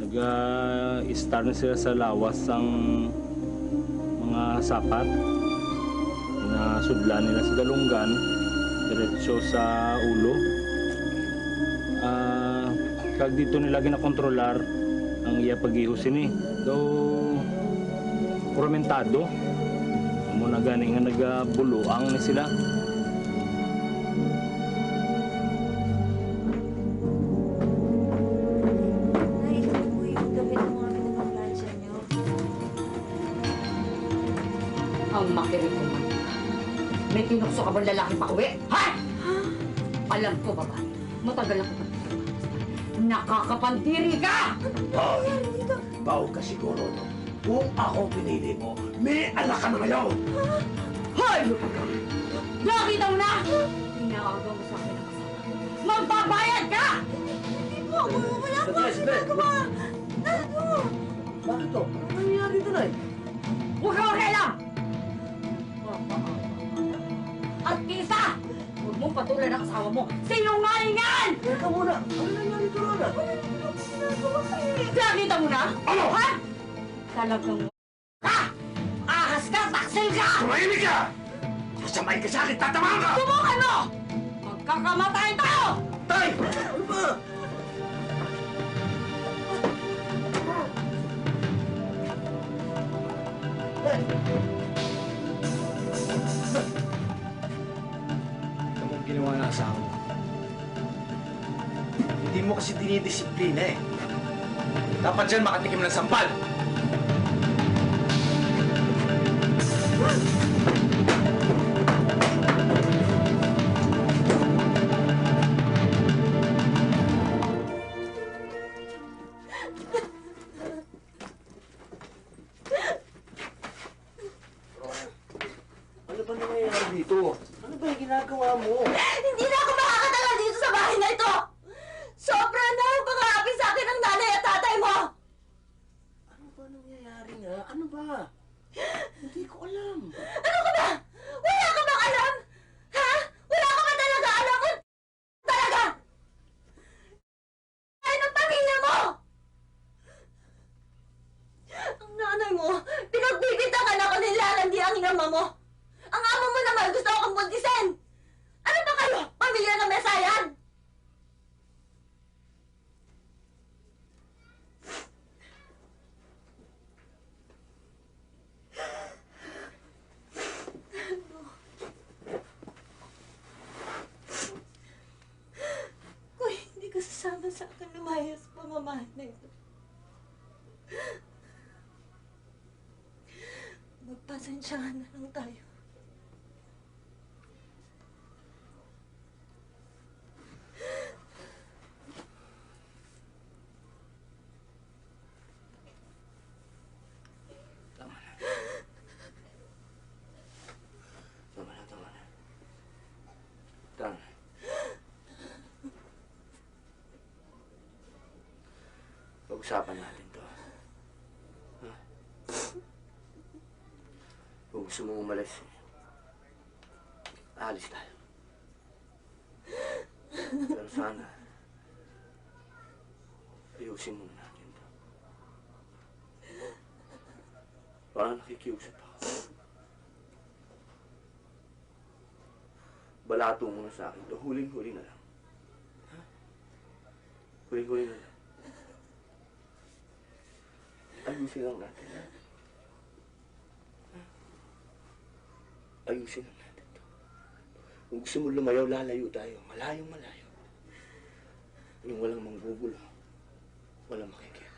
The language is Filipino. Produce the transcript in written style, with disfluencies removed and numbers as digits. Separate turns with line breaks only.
Nag-star na sila sa lawas ng mga sapat. Nasudlan nila sa dalunggan, diretso sa ulo. Kag dito nila ginakontrolar ang iya paghihusin ni. Daw promentado. Muna gani nga nagabuluang ni sila.
Ang makinig ko man. May tinukso ka bang lalaki pa uwi? Ha? Alam ko, babae. Matagal ako pa. Nakakapandiri ka!
Hoy! Bago ka siguro, no? Kung ako pinili mo, may anak ka na ngayon!
Hoy! Nakita mo na! Pinakagaw mo sa akin ang kasama. Magbabayad ka!
Hindi po! Wala po ako ginagawa! Ano?
Bakit to? Ano nangyari doon ay?
Huwag ka makialam! At isa! Huwag mong patulan ang asawa mo! Sinungalingan!
Teka muna! Ano nangyari doon, Ana?
Nakita mo na?
Ano?
Ha? Talagang ka! Ahas ka! Taksil ka!
Tumahimik ka! Sasamahin ka sa akin! Tatamaan ka!
Subukan mo! Magkakamatay tayo!
Tay! Ano ba?
Ano ang ginawa ng asawa mo? Hindi mo kasi dinidisiplina eh. Dapat dyan makatikim ng sampal!
Ano ba nangyayari dito? Ano ba yung ginagawa mo?
Hindi na ako makakatagal dito sa bahay na ito! Sobra na ang pang-aapi sa akin ng nanay at tatay mo!
Ano ba nangyayari nga? Ano ba? Hindi ko alam.
Ano ka ba? Wala ka bang alam? Ha? Wala ka ba talaga alam kung talaga? Ay, ng pamilya mo! Ang nanay mo, pinagbibitakan ako nilalandi ang inama mo. Ang amo mo naman gusto akong buntisin. Ano ba kayo? Pamilya ng mesayan? Kung hindi ka sasama sa akin lumayas sa pamamahay na ito, magpasensyahan na lang tayo.
Tama na. Tama na, tama na. Tama na. Pag-usapan natin to. Ha? Kung gusto mong umalis, aalis tayo. Pero sana, ayusin muna natin to. Parang nakikiusap ako. Balato mo na sa akin to. Huling-huli na lang. Ha? Huling-huli na lang. Ayusin lang natin. Ha? Ayusin lang natin to. Kung gusto mo lumayaw, lalayo tayo. Malayong malayo. Yung walang manggugulo. Walang makikialam.